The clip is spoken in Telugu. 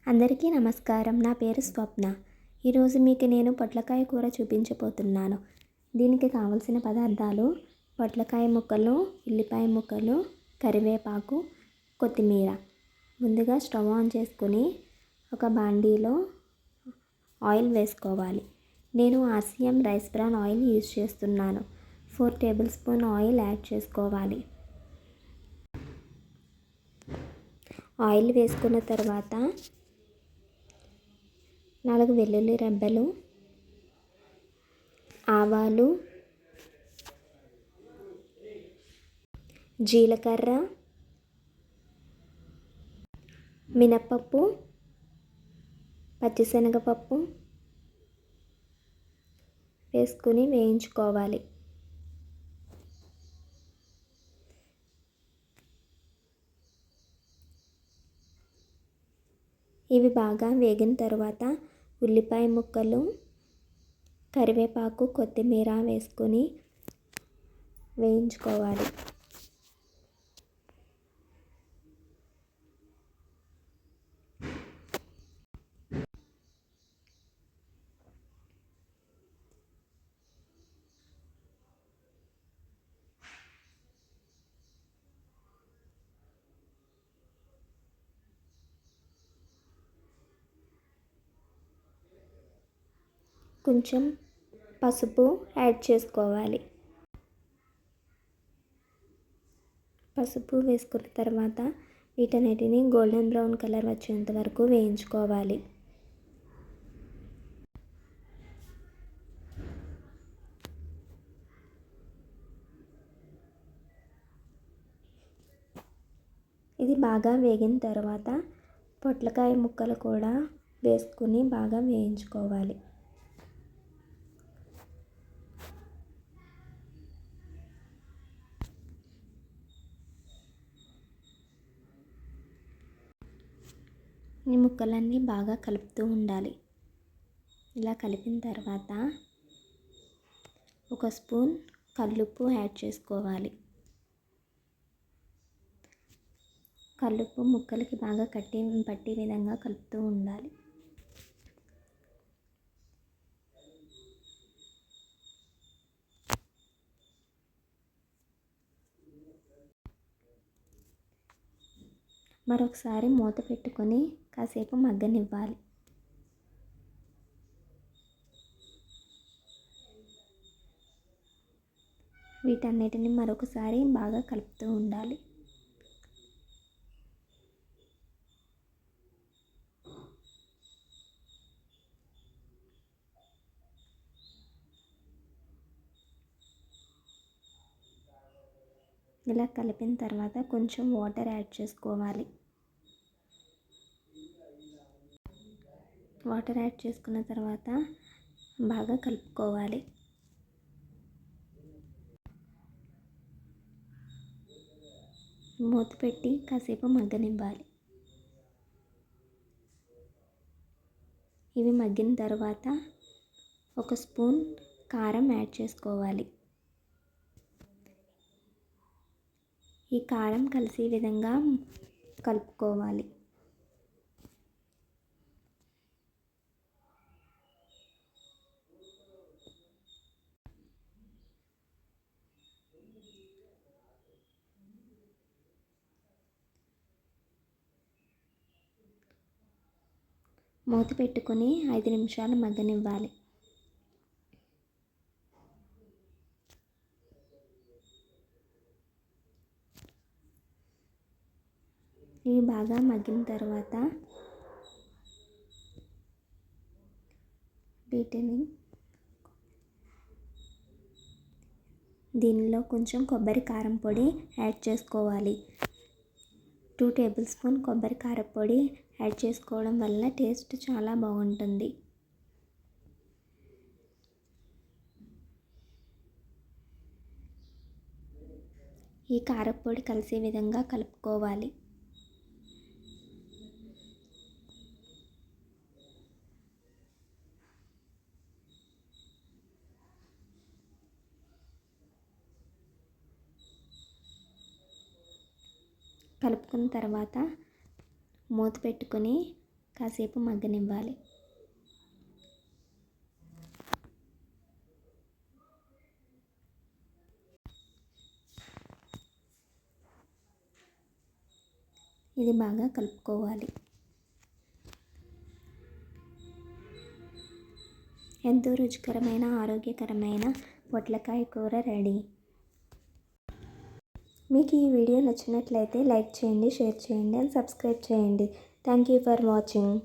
అందరికీ నమస్కారం. నా పేరు స్వప్న. ఈరోజు మీకు నేను పొట్లకాయ కూర చూపించబోతున్నాను. దీనికి కావలసిన పదార్థాలు: పొట్లకాయ ముక్కలు, ఉల్లిపాయ ముక్కలు, కరివేపాకు, కొత్తిమీర. ముందుగా స్టవ్ ఆన్ చేసుకుని ఒక బాండీలో ఆయిల్ వేసుకోవాలి. నేను RCM rice bran oil use చేస్తున్నాను. 4 టేబుల్ స్పూన్ ఆయిల్ యాడ్ చేసుకోవాలి. ఆయిల్ వేసుకున్న తర్వాత 4 వెల్లుల్లి రెబ్బలు, ఆవాలు, జీలకర్ర, మినపప్పు, పచ్చిశనగపప్పు వేసుకుని వేయించుకోవాలి. ఇవి బాగా వేగిన తర్వాత ఉల్లిపాయ ముక్కలు, కరివేపాకు, కొత్తిమీర వేసుకొని వేయించుకోవాలి. కొంచెం పసుపు యాడ్ చేసుకోవాలి. పసుపు వేసుకున్న తర్వాత వీటన్నిటిని గోల్డెన్ బ్రౌన్ కలర్ వచ్చేంత వరకు వేయించుకోవాలి. ఇది బాగా వేగిన తర్వాత పొట్లకాయ ముక్కలు కూడా వేసుకుని బాగా వేయించుకోవాలి. ఈ ముక్కలన్నీ బాగా కలుపుతూ ఉండాలి. ఇలా కలిపిన తర్వాత 1 స్పూన్ కల్లుప్పు యాడ్ చేసుకోవాలి. కల్లుప్పు ముక్కలకి బాగా పట్టే విధంగా కలుపుతూ ఉండాలి. మరొకసారి మూత పెట్టుకొని కాసేపు మగ్గనివ్వాలి. వీటన్నిటిని మరొకసారి బాగా కలుపుతూ ఉండాలి. ఇలా కలిపిన తర్వాత కొంచెం వాటర్ యాడ్ చేసుకోవాలి. వాటర్ యాడ్ చేసుకున్న తర్వాత బాగా కలుపుకోవాలి. మూత పెట్టి కాసేపు మగ్గనివ్వాలి. ఇవి మగ్గిన తర్వాత 1 స్పూన్ కారం యాడ్ చేసుకోవాలి. ఈ కారం కలిసే విధంగా కలుపుకోవాలి. మూత పెట్టుకొని 5 నిమిషాలు మగ్గనివ్వాలి. ఇవి బాగా మగ్గిన తర్వాత దీనిలో కొంచెం కొబ్బరి కారం పొడి యాడ్ చేసుకోవాలి. 2 టేబుల్ స్పూన్ కొబ్బరి కారం పొడి యాడ్ చేసుకోవడం వల్ల టేస్ట్ చాలా బాగుంటుంది. ఈ కారపొడి కలిసే విధంగా కలుపుకోవాలి. కలుపుకున్న తర్వాత మూత పెట్టుకొని కాసేపు మగ్గనివ్వాలి. ఇది బాగా కలుపుకోవాలి. ఎంతో రుచికరమైన ఆరోగ్యకరమైన పొట్లకాయ కూర రెడీ. మీకు ఈ వీడియో నచ్చినట్లయితే లైక్ చేయండి, షేర్ చేయండి అండ్ సబ్స్క్రైబ్ చేయండి. Thank you for watching.